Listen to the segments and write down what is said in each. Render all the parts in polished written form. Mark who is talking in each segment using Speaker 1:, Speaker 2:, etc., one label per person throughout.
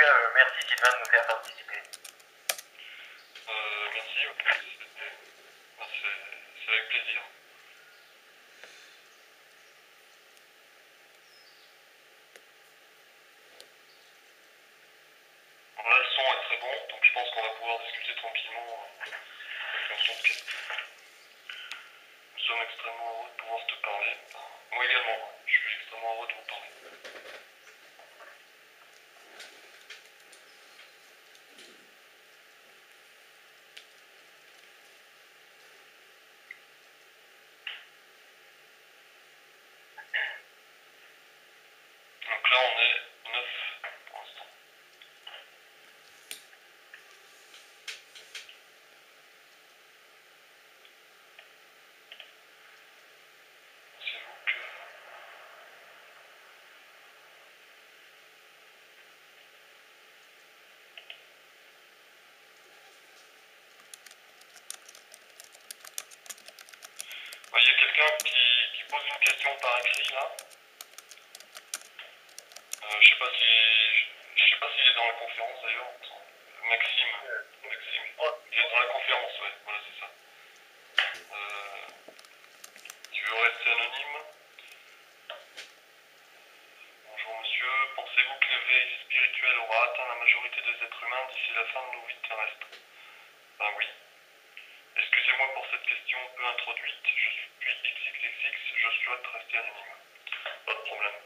Speaker 1: cas, merci Sylvain de nous faire participer.
Speaker 2: Merci, ok. C'est avec plaisir. Bon, là, le son est très bon, donc je pense qu'on va pouvoir discuter tranquillement avec un son de qualité. Nous sommes extrêmement heureux de pouvoir te parler. Moi également, je suis extrêmement heureux de vous parler. Donc là, on est 9 pour l'instant. Pensez-vous que... Il y a quelqu'un qui pose une question par écrit là. Je sais pas s'il est dans la conférence d'ailleurs. Maxime. Il est dans la conférence, ouais, voilà c'est ça. Tu veux rester anonyme? Bonjour monsieur, pensez-vous que l'éveil spirituel aura atteint la majorité des êtres humains d'ici la fin de nos vies terrestres? Ben oui. Excusez-moi pour cette question peu introduite, je suis XXXX, je souhaite rester anonyme. Pas de problème.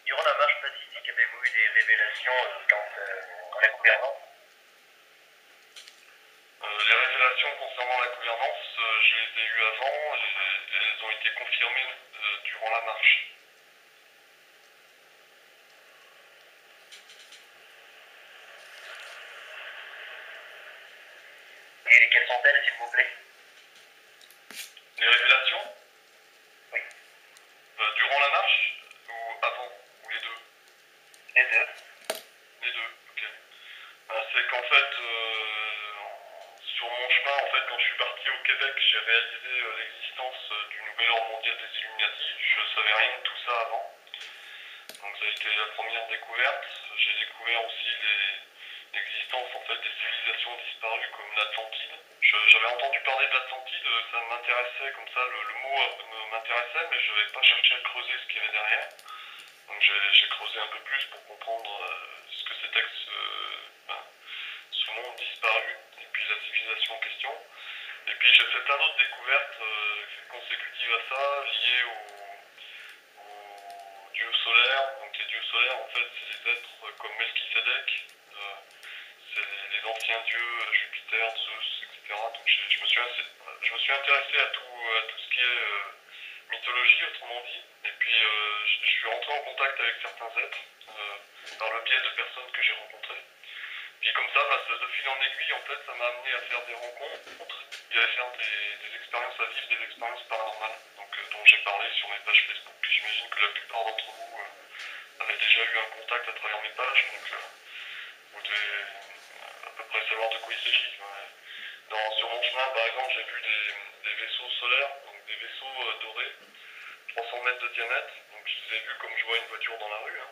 Speaker 1: Durant la marche pacifique, avez-vous eu des révélations dans la gouvernance?
Speaker 2: Les révélations concernant la gouvernance, je les ai eues avant et elles ont été confirmées durant la marche.
Speaker 1: Et quelles sont-elles, s'il vous plaît?
Speaker 2: Les révélations?
Speaker 1: Oui.
Speaker 2: Durant la marche ou avant? Ou les deux?
Speaker 1: Les deux.
Speaker 2: Les deux, ok. C'est qu'en fait, sur mon chemin, en fait, quand je suis parti au Québec, j'ai réalisé l'existence du nouvel ordre mondial des Illuminati. Je savais rien de tout ça avant. Donc ça a été la première découverte. J'ai découvert aussi l'existence en fait des civilisations disparues comme l'Atlantide. J'avais entendu parler de l'Atlantide, ça m'intéressait comme ça, le mot m'intéressait, mais je n'avais pas cherché à creuser ce qu'il y avait derrière. Donc j'ai creusé un peu plus pour comprendre ce que c'était que ce monde disparu, et puis la civilisation en question. Et puis j'ai fait plein d'autres découvertes consécutives à ça, liées aux dieux solaires. Donc les dieux solaires, en fait, c'est des êtres comme Melchisedec, c'est les anciens dieux, Jupiter, Zeus, etc. Donc je me suis intéressé à tout ce qui est mythologie, autrement dit. Et puis je suis rentré en contact avec certains êtres par le biais de personnes que j'ai rencontrées. Puis comme ça, de fil en aiguille, en fait, ça m'a amené à faire des rencontres et à faire des expériences à vivre, des expériences paranormales, donc, dont j'ai parlé sur mes pages Facebook. J'imagine que la plupart d'entre vous avaient déjà eu un contact à travers mes pages, donc vous devez à peu près savoir de quoi il s'agit. Sur mon chemin, par exemple, j'ai vu des vaisseaux solaires, donc des vaisseaux dorés, 300 mètres de diamètre, donc je les ai vus comme je vois une voiture dans la rue, hein,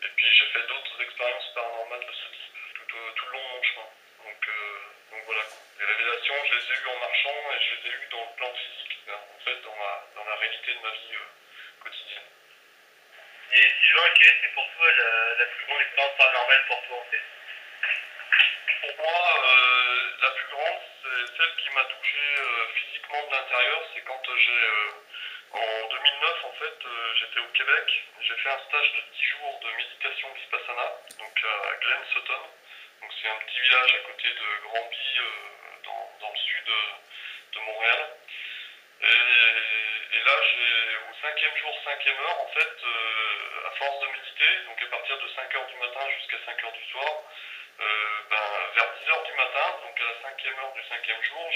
Speaker 2: et puis j'ai fait d'autres expériences paranormales de ce type tout le long de mon chemin. Donc voilà. Les révélations, je les ai eues en marchant et je les ai eues dans le plan physique, hein, en fait dans la réalité de ma vie quotidienne.
Speaker 1: Et Sylvain, quelle était pour toi la plus grande expérience paranormale pour toi en fait?
Speaker 2: Pour moi, la plus grande, c'est celle qui m'a touché physiquement de l'intérieur. C'est quand en 2009, en fait, j'étais au Québec. J'ai fait un stage de 10 jours de méditation Vipassana, donc à Glen Sutton. Donc c'est un petit village à côté de Granby, dans le sud de Montréal. Et là, au 5e jour, 5e heure, en fait, à force de méditer, donc à partir de 5 heures du matin jusqu'à 5 heures du soir, vers 10 heures du matin, donc à la 5e heure du 5e jour,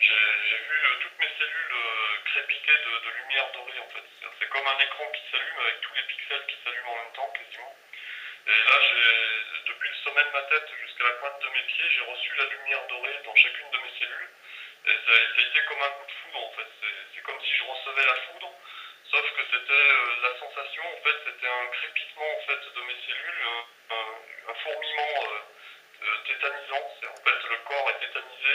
Speaker 2: j'ai vu toutes mes cellules crépiter de lumière dorée en fait. C'est comme un écran qui s'allume avec tous les pixels qui s'allument en même temps quasiment. Et là, depuis le sommet de ma tête jusqu'à la pointe de mes pieds, j'ai reçu la lumière dorée dans chacune de mes cellules. Et ça a été comme un coup de foudre en fait. C'est comme si je recevais la foudre, sauf que c'était la sensation en fait, c'était un crépitement en fait de mes cellules, un fourmillement tétanisant. En fait, le corps est tétanisé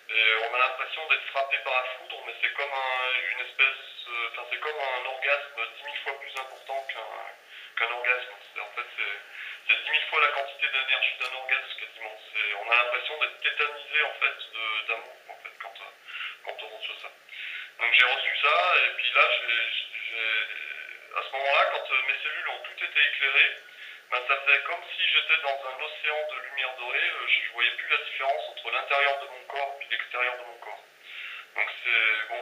Speaker 2: et on a l'impression d'être frappé par la foudre, mais c'est comme une espèce, enfin c'est comme un orgasme 10 000 fois plus important qu'un orgasme. En fait, c'est 10 000 fois la quantité d'énergie d'un orgasme quasiment. On a l'impression d'être tétanisé en fait d'amour en fait quand on reçoit ça. Donc j'ai reçu ça et puis là, à ce moment-là, quand mes cellules ont toutes été éclairées, ben, ça faisait comme si j'étais dans un océan de lumière dorée. Je voyais plus la différence entre l'intérieur de mon corps et l'extérieur de mon corps. Donc c'est bon.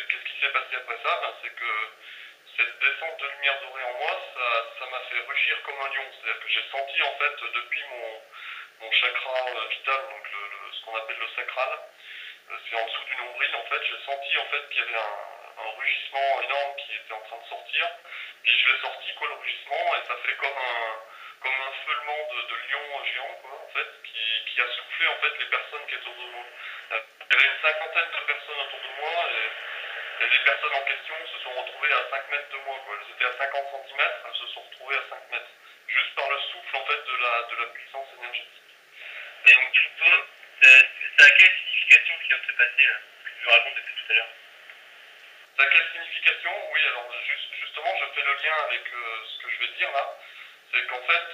Speaker 2: Qu'est-ce qui s'est passé après ça? Ben, c'est que cette descente de lumière dorée en moi, ça m'a fait rugir comme un lion. C'est-à-dire que j'ai senti en fait depuis mon chakra vital, donc ce qu'on appelle le sacral, c'est en dessous du nombril en fait, j'ai senti en fait qu'il y avait un rugissement énorme qui était en train de sortir. Puis je l'ai sorti quoi le rugissement et ça fait comme un feulement de lion géant quoi en fait qui a soufflé en fait les personnes qui étaient autour de moi. Il y avait une cinquantaine de personnes autour de moi et les personnes en question se sont retrouvées à 5 mètres de moi quoi. Elles étaient à 50 centimètres, elles se sont retrouvées à 5 mètres. Juste par le souffle en fait de la puissance énergétique.
Speaker 1: Et donc du coup, ça a quelle signification ce qui vient de se passer là? Ce que tu me racontes depuis tout à l'heure.
Speaker 2: Ça a quelle signification? Oui, alors justement, je fais le lien avec ce que je vais dire là. C'est qu'en fait,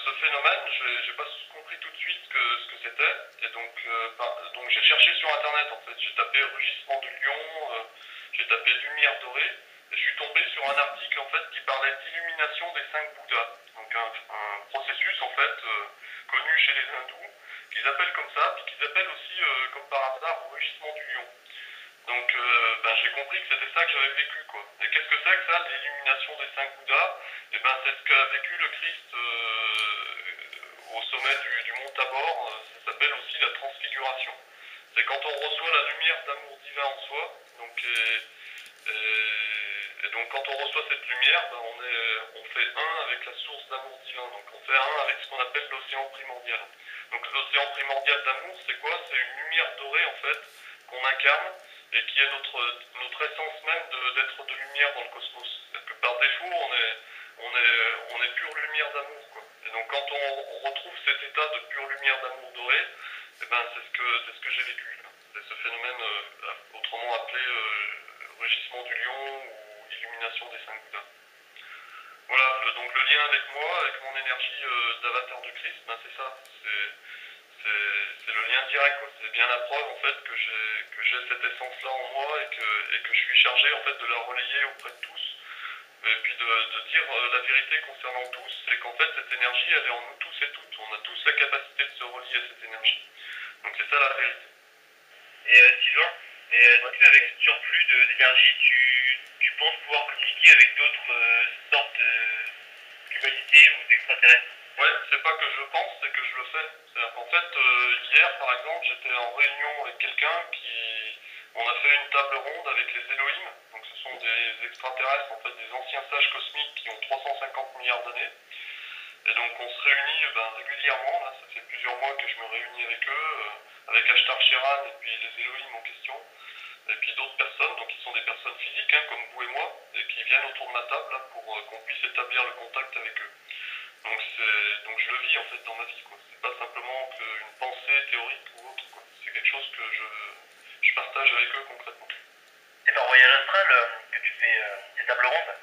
Speaker 2: ce phénomène, j'ai pas compris tout de suite ce que c'était. Et donc j'ai cherché sur internet en fait. J'ai tapé rugissement du lion, j'ai tapé lumière dorée. Et je suis tombé sur un article en fait qui parlait d'illumination des 5 Bouddhas. Donc un processus en fait connu chez les hindous, qu'ils appellent comme ça, puis qu'ils appellent aussi comme par hasard rugissement du lion. Donc ben, j'ai compris que c'était ça que j'avais vécu quoi. Et qu'est-ce que c'est que ça, l'illumination des 5 Bouddhas? Et ben c'est ce qu'a vécu le Christ au sommet du mont Tabor. Ça s'appelle aussi la transfiguration. C'est quand on reçoit la lumière d'amour divin en soi. Et donc quand on reçoit cette lumière, ben, on fait un avec la source d'amour divin. Donc on fait un avec ce qu'on appelle l'océan primordial. Donc l'océan primordial d'amour, c'est quoi? C'est une lumière dorée en fait qu'on incarne et qui est notre essence même d'être de lumière dans le cosmos. C'est-à-dire que par défaut, on est pure lumière d'amour, quoi. Et donc quand on retrouve cet état de pure lumière d'amour doré, eh ben, c'est ce que j'ai vécu. Là. C'est ce phénomène autrement appelé rugissement du lion ou illumination des 5 Bouddhas. Voilà, donc le lien avec moi, avec mon énergie d'avatar du Christ, ben, c'est ça. C'est le lien direct, quoi. C'est bien la preuve en fait que j'ai cette essence-là en moi et que je suis chargé en fait de la relayer auprès de tous. Et puis de dire la vérité concernant tous, c'est qu'en fait cette énergie elle est en nous tous et toutes. On a tous la capacité de se relier à cette énergie. Donc c'est ça la vérité.
Speaker 1: Et Sylvain, est-ce qu'avec ce surplus d'énergie, tu penses pouvoir communiquer avec d'autres sortes d'humanités ou d'extraterrestres?
Speaker 2: Ouais, c'est pas que je pense, c'est que je le fais. C'est-à-dire qu'en fait, hier par exemple, j'étais en réunion avec quelqu'un on a fait une table ronde avec les Elohim. Donc ce sont des extraterrestres, en fait, des anciens sages cosmiques qui ont 350 milliards d'années. Et donc on se réunit régulièrement, là, ça fait plusieurs mois que je me réunis avec eux, avec Ashtar Sheran et puis les Elohim en question, et puis d'autres personnes, donc qui sont des personnes physiques, hein, comme vous et moi, et qui viennent autour de ma table là, pour qu'on puisse établir le contact avec eux. Donc je le vis en fait dans ma vie, quoi. C'est pas simplement une pensée théorique ou autre, quoi. C'est quelque chose que je partage avec eux concrètement.
Speaker 1: C'est par voyage astral que tu fais ces tables rondes?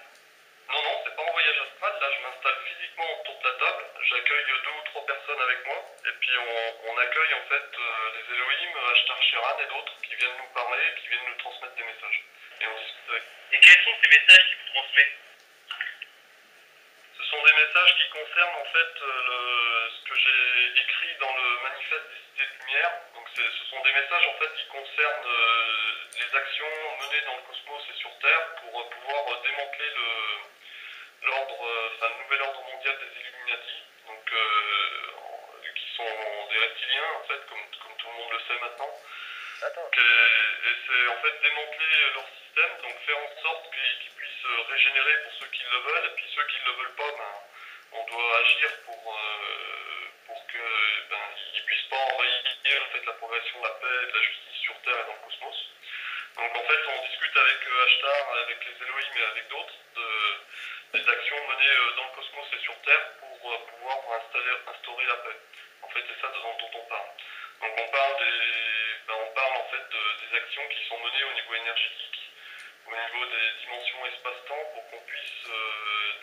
Speaker 2: Non, non, c'est pas en voyage astral. Là, je m'installe physiquement autour de la table. J'accueille 2 ou 3 personnes avec moi. Et puis, on accueille en fait les Elohim, Ashtar Sheran et d'autres qui viennent nous parler, qui viennent nous transmettre des messages. Et on discute avec.
Speaker 1: Et quels sont ces messages qu'ils vous transmettent?
Speaker 2: Ce sont des messages qui concernent en fait ce que j'ai écrit dans le manifeste des cités de lumière. Donc, ce sont des messages en fait qui concernent les actions menées dans le cosmos et sur Terre pour pouvoir démanteler le nouvel ordre mondial des Illuminati, donc qui sont des reptiliens en fait, comme tout le monde le sait maintenant.
Speaker 3: Attends.
Speaker 2: Et c'est en fait démanteler leur système, donc faire en sorte qu'ils puissent régénérer pour ceux qui le veulent, et puis ceux qui ne le veulent pas, ben, on doit agir pour que ben, ils puissent pas enrayer en fait, la progression de la paix et de la justice sur Terre et dans le cosmos. Donc en fait, on discute avec Ashtar, avec les Elohim et avec d'autres des actions menées dans le cosmos et sur Terre pour pouvoir instaurer la paix. En fait, c'est ça dont on parle. Donc on parle en fait des actions qui sont menées au niveau énergétique, au niveau des dimensions espace-temps, pour qu'on puisse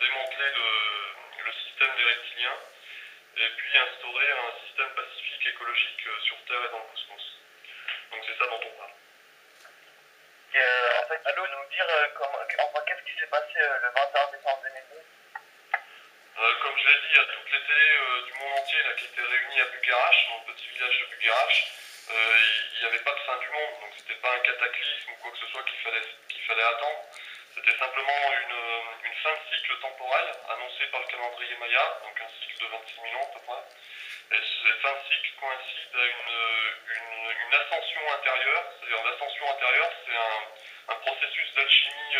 Speaker 2: démanteler le système des reptiliens et puis instaurer un système pacifique écologique sur Terre et dans le cosmos. Donc c'est ça dont on parle.
Speaker 3: En fait, tu peux nous dire qu'est-ce qui s'est passé le 21 décembre 2012?
Speaker 2: Comme je l'ai dit, à toutes les télés du monde entier là, qui étaient réunies à Bugarach, dans le petit village de Bugarach, il n'y avait pas de fin du monde, donc c'était pas un cataclysme ou quoi que ce soit qu'il fallait attendre. C'était simplement une fin de cycle temporel annoncée par le calendrier Maya, donc un cycle de 26 000 ans à peu près. Et cette fin de cycle coïncide à une ascension intérieure, c'est-à-dire l'ascension intérieure, c'est un processus d'alchimie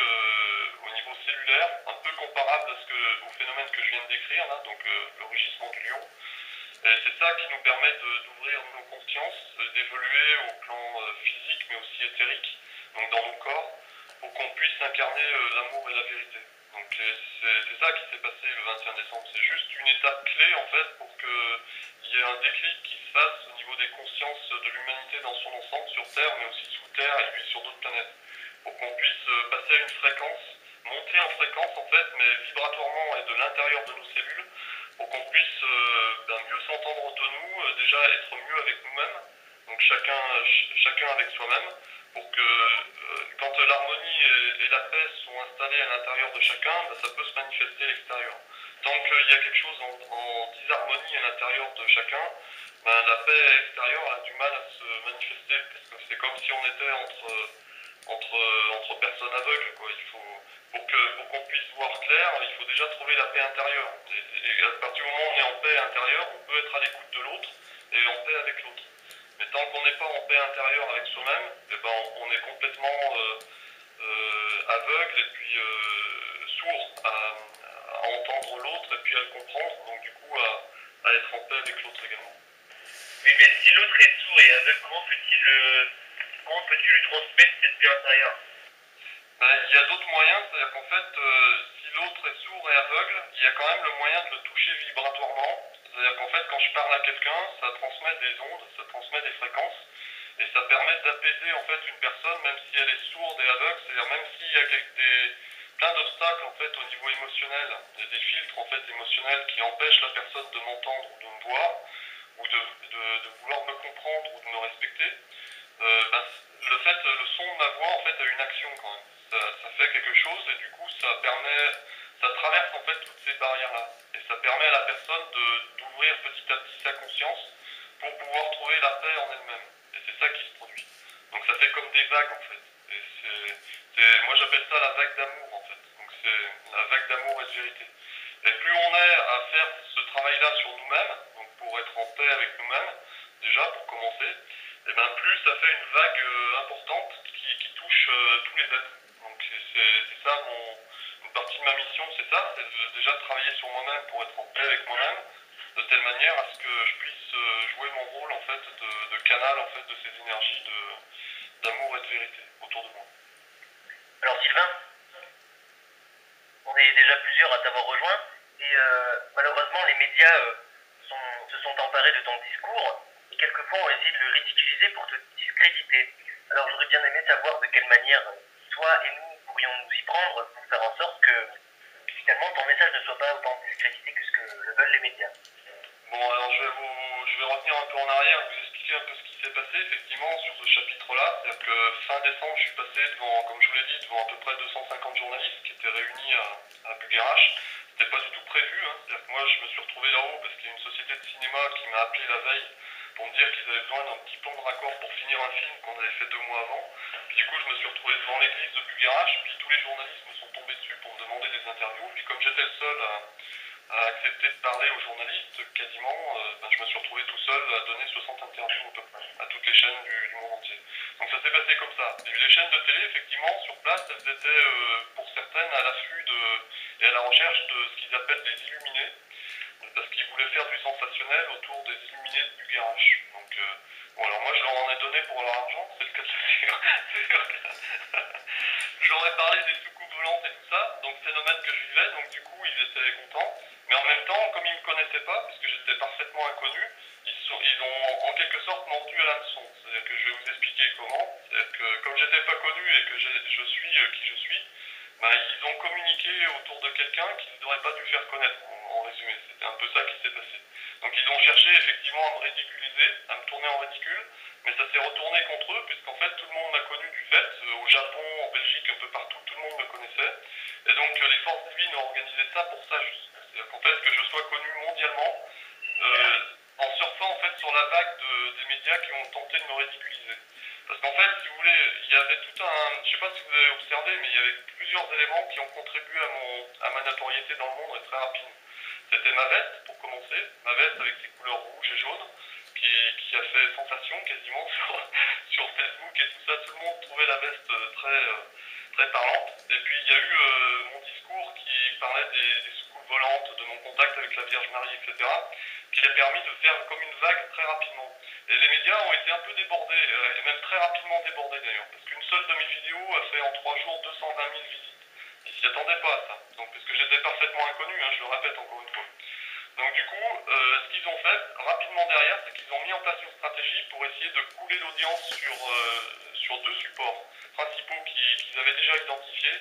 Speaker 2: au niveau cellulaire, un peu comparable au phénomène que je viens de décrire, là, donc le rugissement du lion. Et c'est ça qui nous permet d'ouvrir nos consciences, d'évoluer au plan physique mais aussi éthérique, donc dans nos corps, pour qu'on puisse incarner l'amour et la vérité. Donc c'est ça qui s'est passé le 21 décembre. C'est juste une étape clé en fait pour qu'il y ait un déclic qui se fasse au niveau des consciences de l'humanité dans son ensemble, sur Terre, mais aussi sous Terre et puis sur d'autres planètes. Pour qu'on puisse passer à une fréquence, monter en fréquence en fait, mais vibratoirement et de l'intérieur de nos cellules, pour qu'on puisse mieux s'entendre entre nous, déjà être mieux avec nous-mêmes, donc chacun avec soi-même, pour que quand l'harmonie et la paix sont installées à l'intérieur de chacun, ça peut se manifester à l'extérieur. Tant qu'il y a quelque chose en disharmonie à l'intérieur de chacun, la paix extérieure a du mal à se manifester, parce que c'est comme si on était entre personnes aveugles, quoi. Pour qu'on puisse voir clair, il faut déjà trouver la paix intérieure. Et à partir du moment où on est en paix intérieure, on peut être à l'écoute de l'autre et en paix avec l'autre. Mais tant qu'on n'est pas en paix intérieure avec soi-même, on est complètement aveugle et puis sourd à entendre l'autre et puis à le comprendre, donc du coup à être en paix avec l'autre également.
Speaker 1: Oui, mais si l'autre est sourd et aveugle, comment peux-tu lui transmettre cette paix intérieure?
Speaker 2: Il y a d'autres moyens, c'est-à-dire qu'en fait, si l'autre est sourd et aveugle, il y a quand même le moyen de le toucher vibratoirement. C'est-à-dire qu'en fait, quand je parle à quelqu'un, ça transmet des ondes, ça transmet des fréquences, et ça permet d'apaiser en fait une personne, même si elle est sourde et aveugle, c'est-à-dire même s'il y a plein d'obstacles en fait au niveau émotionnel, il y a des filtres en fait émotionnels qui empêchent la personne de m'entendre ou de me voir, ou de vouloir me comprendre ou de me respecter. Le son de ma voix en fait a une action quand même. Ça fait quelque chose et du coup ça traverse en fait toutes ces barrières-là. Et ça permet à la personne d'ouvrir petit à petit sa conscience pour pouvoir trouver la paix en elle-même. Et c'est ça qui se produit. Donc ça fait comme des vagues en fait. Moi j'appelle ça la vague d'amour en fait. Donc c'est la vague d'amour et de vérité. Et plus on est à faire ce travail-là sur nous-mêmes, donc pour être en paix avec nous-mêmes, déjà pour commencer, et plus ça fait une vague importante qui touche tous les êtres. Donc c'est ça une partie de ma mission, c'est ça, c'est déjà de travailler sur moi-même pour être en paix avec moi-même, de telle manière à ce que je puisse jouer mon rôle en fait de canal en fait de ces énergies d'amour et de vérité autour de moi.
Speaker 3: Alors Sylvain, on est déjà plusieurs à t'avoir rejoint et malheureusement les médias se sont emparés de ton discours et quelquefois ont essayé de le ridiculiser pour te discréditer. Alors j'aurais bien aimé savoir de quelle manière toi et nous pourrions nous y prendre pour faire en sorte que finalement ton message ne soit pas autant discrédité que ce que le veulent les médias.
Speaker 2: Bon, alors je vais revenir un peu en arrière et vous expliquer un peu ce qui s'est passé effectivement sur ce chapitre-là. C'est-à-dire que fin décembre, je suis passé devant, comme je vous l'ai dit, devant à peu près 250 journalistes qui étaient réunis à Bugarach. C'était pas du tout prévu, hein. C'est-à-dire que moi je me suis retrouvé là-haut parce qu'il y a une société de cinéma qui m'a appelé la veille pour me dire qu'ils avaient besoin d'un petit plan de raccord pour finir un film qu'on avait fait 2 mois avant. Puis du coup je me suis retrouvé devant l'église de Bugarach, puis tous les journalistes me sont tombés dessus pour me demander des interviews. Puis comme j'étais le seul a accepté de parler aux journalistes, quasiment, je me suis retrouvé tout seul à donner 60 interviews à peu près, à toutes les chaînes du monde entier. Donc ça s'est passé comme ça. Et les chaînes de télé, effectivement, sur place, elles étaient, pour certaines, à l'affût et à la recherche de ce qu'ils appellent des illuminés, parce qu'ils voulaient faire du sensationnel autour des illuminés du garage. Donc, bon, alors moi, je leur en ai donné pour leur argent, c'est le cas de le dire. Je leur ai parlé des soucoupes volantes et tout ça, donc phénomène que je vivais, donc du coup, ils étaient contents. Mais en même temps, comme ils ne me connaissaient pas, puisque j'étais parfaitement inconnu, ils ont en quelque sorte mordu à l'hameçon. C'est-à-dire que je vais vous expliquer comment. C'est-à-dire que comme j'étais pas connu et que je suis qui je suis, ils ont communiqué autour de quelqu'un qu'ils n'auraient pas dû faire connaître, en résumé. C'était un peu ça qui s'est passé. Donc ils ont cherché effectivement à me ridiculiser, à me tourner en ridicule, mais ça s'est retourné contre eux, puisqu'en fait tout le monde m'a connu du fait, au Japon, en Belgique, un peu partout, tout le monde me connaissait. Et donc les forces divines ont organisé ça pour ça, justement. C'est-à-dire qu'en fait que je sois connu mondialement, en surfant en fait sur la vague des médias qui ont tenté de me ridiculiser. Parce qu'en fait, si vous voulez, il y avait tout un... Je sais pas si vous avez observé, mais il y avait plusieurs éléments qui ont contribué à ma notoriété dans le monde et très rapidement. C'était ma veste, pour commencer, ma veste avec ses couleurs rouges et jaunes, qui a fait sensation quasiment sur Facebook et tout ça. Tout le monde trouvait la veste très parlante. Et puis il y a eu mon discours qui parlait des soucoupes volantes, de mon contact avec la Vierge Marie, etc., qui a permis de faire comme une vague très rapidement. Et les médias ont été un peu débordés, et même très rapidement débordés d'ailleurs, parce qu'une seule de mes vidéos a fait en 3 jours 220 000 visites. Ils s'y attendaient pas à ça. Donc, parce que j'étais parfaitement inconnu, je le répète encore une fois. Donc du coup, ce qu'ils ont fait rapidement derrière, c'est qu'ils ont mis en place une stratégie pour essayer de couler l'audience sur deux supports principaux qu'ils avaient déjà identifiés.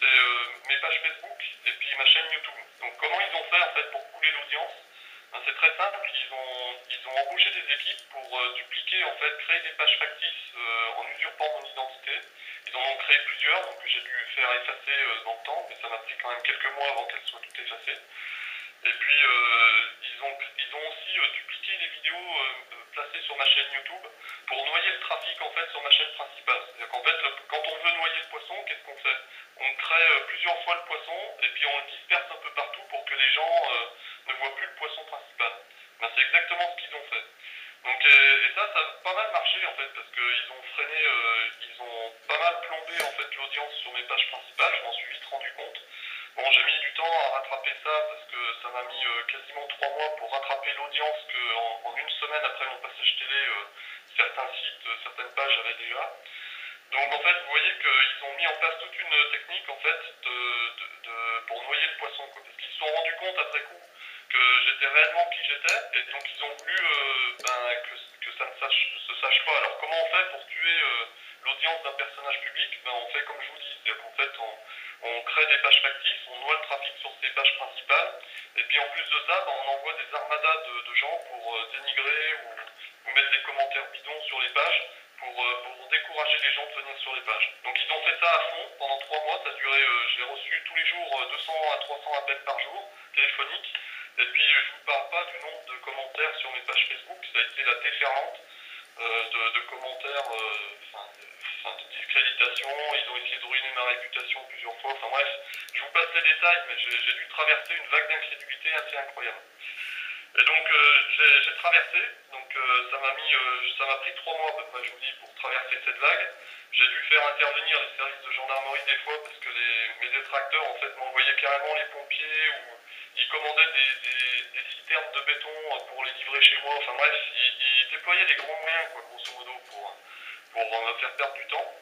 Speaker 2: C'est mes pages Facebook et puis ma chaîne YouTube. Donc comment ils ont fait en fait pour couler l'audience? C'est très simple, ils ont embauché des équipes pour dupliquer, en fait, créer des pages factices en usurpant mon identité. Ils en ont créé plusieurs, donc j'ai dû faire effacer dans le temps, mais ça m'a pris quand même quelques mois avant qu'elles soient toutes effacées. Et puis ils ont aussi dupliqué les vidéos placées sur ma chaîne YouTube pour noyer le trafic en fait sur ma chaîne principale. C'est-à-dire qu'en fait, quand on veut noyer le poisson, qu'est-ce qu'on fait? On crée plusieurs fois le poisson et puis on le disperse un peu partout pour que les gens ne voient plus le poisson principal. C'est exactement ce qu'ils ont fait. Donc, et ça a pas mal marché en fait parce qu'ils ont freiné, ils ont pas mal plombé en fait l'audience sur mes pages principales. Je m'en suis vite rendu compte. Bon, j'ai mis du temps à rattraper ça parce que ça m'a mis quasiment 3 mois pour rattraper l'audience que en une semaine après mon passage télé, certains sites, certaines pages avaient déjà. Donc en fait, vous voyez qu'ils ont mis en place toute une technique en fait pour noyer le poisson, quoi, parce qu'ils se sont rendus compte après coup que j'étais réellement qui j'étais, et donc ils ont voulu que ça ne se sache pas. Alors comment on fait pour tuer l'audience d'un personnage public? On fait comme je vous dis, c'est-à-dire qu'en fait on crée des pages factices, on noie le trafic sur ces pages principales, et puis en plus de ça, on envoie des armadas de gens pour dénigrer ou mettre des commentaires bidons sur les pages pour décourager les gens de venir sur les pages. Donc ils ont fait ça à fond pendant 3 mois, ça a duré, j'ai reçu tous les jours 200 à 300 appels par jour, téléphoniques, et puis je ne vous parle pas du nombre de commentaires sur mes pages Facebook, ça a été la déferlante de commentaires, de discréditation, ils ont essayé de ruiner ma réputation plusieurs fois, enfin bref, je vous passe les détails, mais j'ai dû traverser une vague d'incrédulité assez incroyable. Et donc j'ai traversé, donc ça m'a pris 3 mois à peu près, je vous dis, pour traverser cette vague. J'ai dû faire intervenir les services de gendarmerie des fois parce que mes détracteurs en fait m'envoyaient carrément les pompiers ou ils commandaient des citernes de béton pour les livrer chez moi. Enfin bref, ils déployaient des grands moyens quoi, grosso modo pour me faire perdre du temps.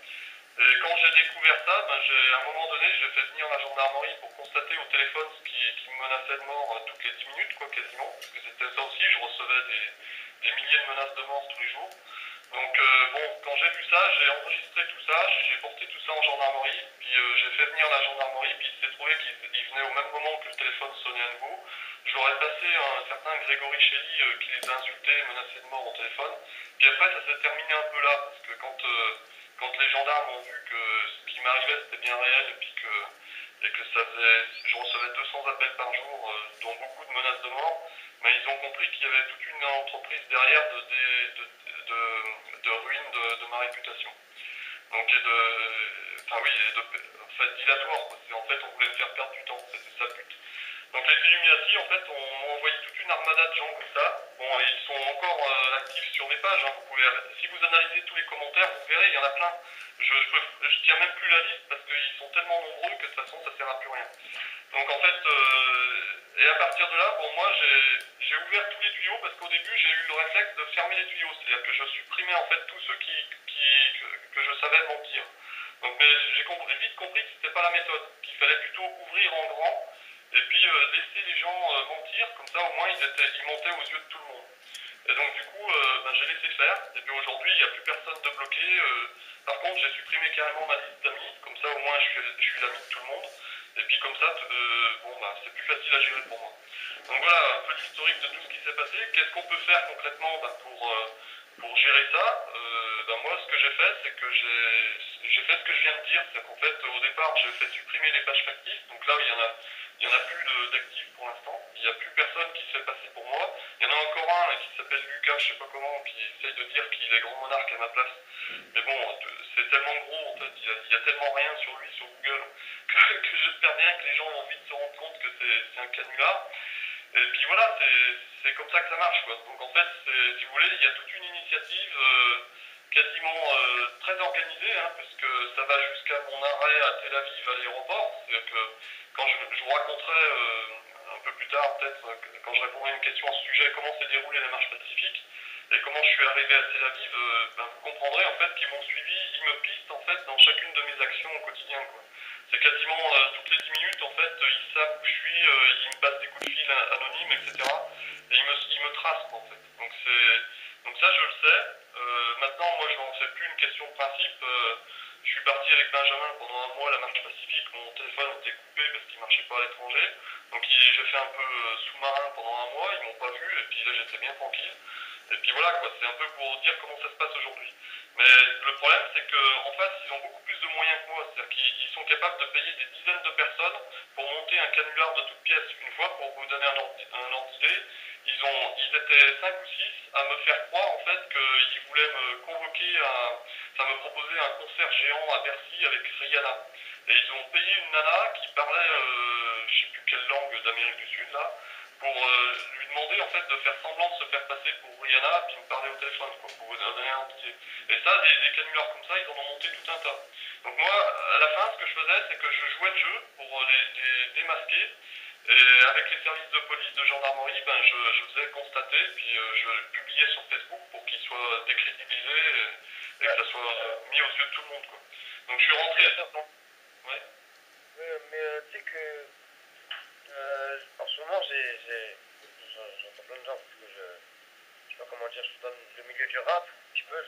Speaker 2: Et quand j'ai découvert ça, à un moment donné, j'ai fait venir la gendarmerie pour constater au téléphone ce qui me menaçait de mort toutes les 10 minutes, quoi, quasiment. Parce que c'était ça aussi, je recevais des milliers de menaces de mort tous les jours. Donc, bon, quand j'ai vu ça, j'ai enregistré tout ça, j'ai porté tout ça en gendarmerie, puis j'ai fait venir la gendarmerie, puis il s'est trouvé qu'ils venaient au même moment que le téléphone sonnait à nouveau. Je leur ai passé un certain Grégory Shelley qui les a insultés et menacés de mort au téléphone. Puis après, ça s'est terminé un peu là, parce que quand les gendarmes ont vu que ce qui m'arrivait c'était bien réel et que je recevais 200 appels par jour, dont beaucoup de menaces de mort, ils ont compris qu'il y avait toute une entreprise derrière de ruine de ma réputation. Donc, en fait, dilatoire. En fait, on voulait me faire perdre du temps, c'était ça le but. Donc, les Illuminati, en fait, on m'a envoyé toute une armada de gens comme ça. Bon, et ils sont encore actifs sur mes pages. Hein. Vous pouvez, si vous analysez tous les commentaires, vous verrez, il y en a plein. Je tiens même plus la liste parce qu'ils sont tellement nombreux que de toute façon, ça sert à plus rien. Donc en fait, et à partir de là, bon, moi, j'ai ouvert tous les tuyaux parce qu'au début, j'ai eu le réflexe de fermer les tuyaux. C'est-à-dire que je supprimais en fait tous ceux que je savais mentir. Donc, mais j'ai vite compris que c'était pas la méthode, qu'il fallait plutôt ouvrir en grand et puis laisser les gens mentir, comme ça au moins ils montaient aux yeux de tout le monde. Et donc du coup, ben, j'ai laissé faire, et puis aujourd'hui il n'y a plus personne de bloqué. Par contre, j'ai supprimé carrément ma liste d'amis, comme ça au moins je suis l'ami de tout le monde, et puis comme ça, bon, ben, c'est plus facile à gérer pour moi. Donc voilà un peu l'historique de tout ce qui s'est passé. Qu'est-ce qu'on peut faire concrètement ben, pour gérer ça? Ben moi, ce que j'ai fait, c'est que j'ai fait ce que je viens de dire, c'est qu'en fait, au départ, j'ai fait supprimer les pages factices, donc là, il y en a plus d'actifs pour l'instant, il n'y a plus personne qui se fait passer pour moi. Il y en a encore un qui s'appelle Lucas, je sais pas comment, qui essaye de dire qu'il est grand monarque à ma place. Mais bon, c'est tellement gros, en fait, il y a tellement rien sur lui sur Google que j'espère bien que les gens vont vite se rendre compte que c'est un canular. Et puis voilà, c'est comme ça que ça marche, quoi. Donc en fait, si vous voulez, il y a toute une initiative quasiment très organisée, hein, puisque ça va jusqu'à mon arrêt à Tel Aviv à l'aéroport. C'est-à-dire que quand je vous raconterai un peu plus tard, peut-être, quand je répondrai à une question à ce sujet, comment s'est déroulée la marche pacifique et comment je suis arrivé à Tel Aviv, ben, vous comprendrez en fait qu'ils m'ont suivi, ils me pistent en fait dans chacune de mes actions au quotidien, quoi. C'est quasiment toutes les 10 minutes, en fait, ils savent où je suis, ils me passent des coups de fil anonymes, etc. Et ils me tracent, en fait. Donc ça, je le sais. Maintenant, moi, je n'en fais plus une question de principe. Je suis parti avec Benjamin pendant un mois à la marche pacifique. Mon téléphone était coupé parce qu'il ne marchait pas à l'étranger. Donc j'ai fait un peu sous-marin pendant un mois, ils m'ont pas vu, et puis là, j'étais bien tranquille. Et puis voilà, quoi, c'est un peu pour dire comment ça se passe aujourd'hui. Mais le problème, c'est qu'en face, ils ont beaucoup plus de moyens que moi. C'est-à-dire qu'ils sont capables de payer des dizaines de personnes pour monter un canular de toutes pièces. Une fois, pour vous donner un ordre d'idée, ils étaient 5 ou 6 à me faire croire en fait qu'ils voulaient me convoquer me proposer un concert géant à Bercy avec Rihanna. Et ils ont payé une nana qui parlait, je sais plus quelle langue d'Amérique du Sud là, pour lui demander en fait de faire semblant de se faire passer pour Rihanna puis me parler au téléphone, quoi, pour vous donner un idée. Et ça, des canulars comme ça, ils en ont monté tout un tas. Donc moi, à la fin, ce que je faisais, c'est que je jouais le jeu pour les démasquer. Et avec les services de police, de gendarmerie, ben, je faisais constater, puis je publiais sur Facebook pour qu'ils soient décrédibilisés et que ça soit mis aux yeux de tout le monde, quoi. Donc je suis rentré. Ouais.
Speaker 3: Mais tu sais que en ce moment, j'entends plein de gens parce que je sais pas comment dire, je suis dans le milieu du rap, un petit peu,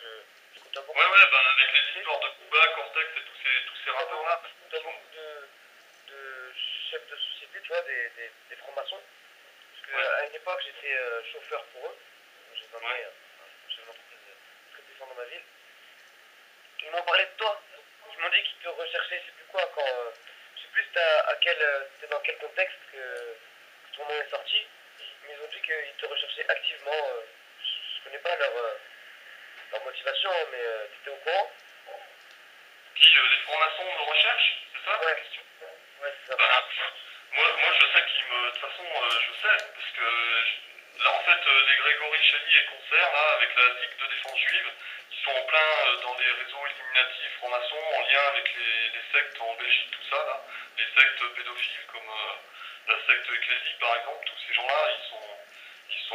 Speaker 3: je côtoie beaucoup.
Speaker 2: Ouais, ben avec les histoires de Booba, Cortex et tous ces rappeurs-là.
Speaker 3: Je côtoie beaucoup de chefs de société, tu vois, des francs-maçons. Parce qu'à une époque, j'étais chauffeur pour eux. J'ai nommé un chef d'entreprise très puissant dans ma ville. Ils m'ont parlé de toi. Ils m'ont dit qu'ils te recherchaient, je sais plus quoi, quand. Je sais plus c'était dans quel contexte que ton nom est sorti. Mais ils ont dit qu'ils te recherchaient activement. Je connais pas leur motivation, mais tu étais au courant.
Speaker 2: Qui, les francs-maçons me recherchent, c'est ça la question?
Speaker 3: Ouais, c'est ça.
Speaker 2: Bah, moi, je sais qu'ils me. De toute façon, je sais, parce que là, en fait, les Grégory Chely et Concert, là, avec la Ligue de défense juive, ils sont en plein dans les réseaux Illuminati francs-maçons, en lien avec les sectes en Belgique, tout ça, là. Les sectes pédophiles, comme la secte Ecclésie, par exemple, tous ces gens-là, ils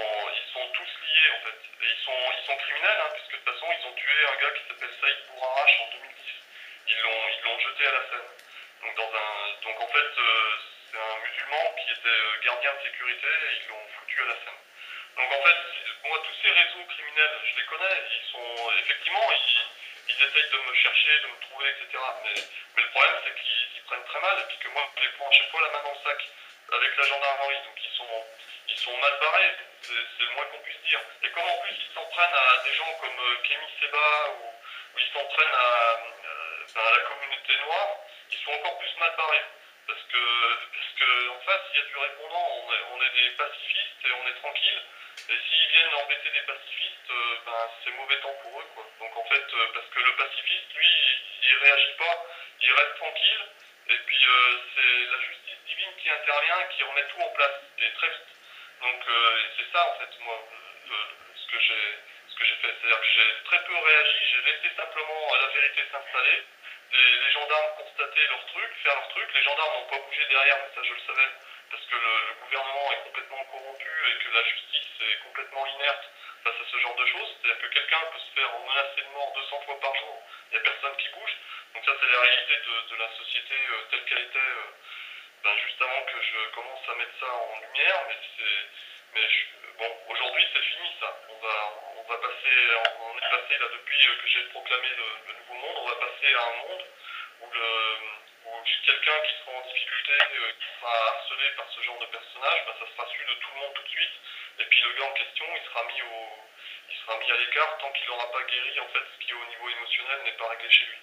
Speaker 2: sont tous liés, en fait. Et ils sont criminels, hein, puisque de toute façon, ils ont tué un gars qui s'appelle Saïd Bourarache en 2010. Ils l'ont jeté à la Seine. Donc en fait, c'est un musulman qui était gardien de sécurité et ils l'ont foutu à la Seine. Donc en fait, moi, tous ces réseaux criminels, je les connais. Effectivement, ils essayent de me chercher, de me trouver, etc. Mais le problème, c'est qu'ils s'y prennent très mal et puis que moi, je les prends à chaque fois la main dans le sac avec la gendarmerie. Donc ils sont mal barrés, c'est le moins qu'on puisse dire. Et comme en plus, ils s'en prennent à des gens comme Kémy Seba ou ils s'en prennent à la communauté noire, ils sont encore plus mal barrés. Parce que en face, il y a du répondant, on est des pacifistes et on est tranquille. Et s'ils viennent embêter des pacifistes, ben, c'est mauvais temps pour eux, quoi. Donc en fait, parce que le pacifiste, lui, il réagit pas, il reste tranquille, Et puis c'est la justice divine qui intervient et qui remet tout en place, et très vite. Donc c'est ça en fait moi ce que j'ai fait, c'est-à-dire que j'ai très peu réagi, j'ai laissé simplement la vérité s'installer, les gendarmes constataient leur truc, faire leur truc, les gendarmes n'ont pas bougé derrière, mais ça je le savais, parce que le gouvernement est complètement corrompu et que la justice est complètement inerte face à ce genre de choses, c'est-à-dire que quelqu'un peut se faire menacer de mort 200 fois par jour, il n'y a personne qui bouge, donc ça c'est la réalité de la société telle qu'elle était juste avant que je commence à mettre ça en lumière, bon, aujourd'hui c'est fini ça. On va passer, on est passé là depuis que j'ai proclamé le nouveau monde, on va passer à un monde où où quelqu'un qui sera en difficulté, qui sera harcelé par ce genre de personnage, ça sera su de tout le monde tout de suite. Et puis le gars en question, il sera mis à l'écart tant qu'il n'aura pas guéri en fait ce qui au niveau émotionnel n'est pas réglé chez lui.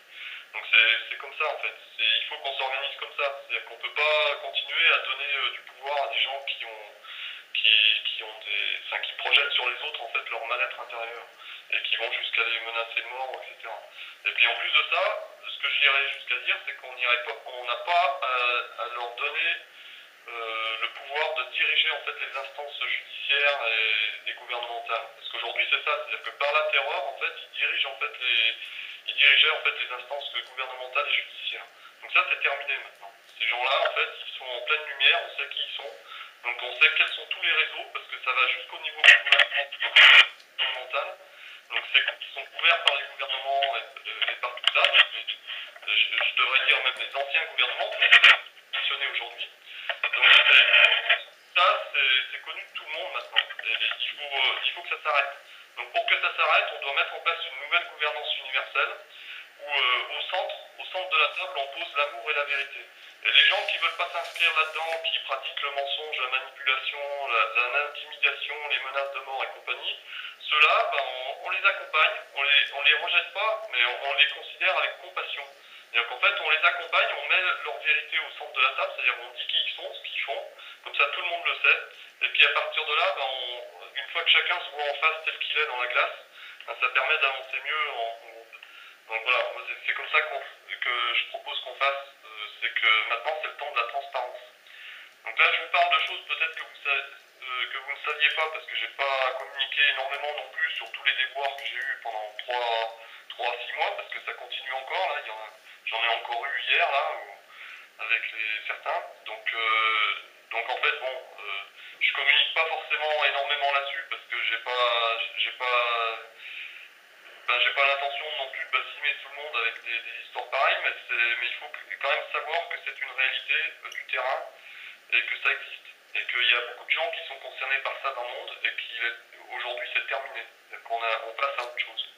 Speaker 2: Donc c'est comme ça en fait. Il faut qu'on s'organise comme ça. C'est-à-dire qu'on ne peut pas continuer à donner du pouvoir à des gens qui projettent sur les autres en fait leur mal-être intérieur et qui vont jusqu'à les menacer de mort, etc. Et puis en plus de ça, ce que j'irais jusqu'à dire, c'est on n'a pas à leur donner le pouvoir de diriger en fait les instances judiciaires et gouvernementales. Parce qu'aujourd'hui c'est ça, c'est-à-dire que par la terreur, en fait, ils dirigeaient en fait les instances gouvernementales et judiciaires. Donc ça c'est terminé maintenant. Ces gens-là, en fait, ils sont en pleine lumière, on sait qui ils sont. Donc on sait quels sont tous les réseaux, parce que ça va jusqu'au niveau gouvernemental. Donc ils sont couverts par les gouvernements et par tout ça. Je devrais dire même les anciens gouvernements, fonctionnés aujourd'hui. Donc ça, c'est connu de tout le monde maintenant. Et il faut que ça s'arrête. Donc pour que ça s'arrête, on doit mettre en place une nouvelle gouvernance universelle où au centre de la table, on pose l'amour et la vérité. Et les gens qui ne veulent pas s'inscrire là-dedans, qui pratiquent le mensonge, la manipulation, l'intimidation, les menaces de mort et compagnie, ceux-là, on les accompagne, on les rejette pas, mais on les considère avec compassion. C'est-à-dire qu'en fait, on les accompagne, on met leur vérité au centre de la table, c'est-à-dire on dit qui ils sont, ce qu'ils font, comme ça tout le monde le sait. Et puis à partir de là, une fois que chacun se voit en face tel qu'il est dans la glace, ça permet d'avancer mieux en groupe. Donc voilà, c'est comme ça que je propose qu'on fasse, c'est que maintenant c'est le temps de la transparence. Donc là je vous parle de choses peut-être que vous ne saviez pas parce que j'ai pas communiqué énormément non plus sur tous les déboires que j'ai eu pendant 3 à 6 mois parce que ça continue encore là, j'en ai encore eu hier là avec certains. Donc en fait bon je communique pas forcément énormément là-dessus parce que j'ai pas l'intention non plus de bassiner tout le monde avec des histoires pareilles, mais il faut quand même savoir que c'est une réalité du terrain et que ça existe. Et qu'il y a beaucoup de gens qui sont concernés par ça dans le monde et qu'aujourd'hui c'est terminé. On passe à autre chose.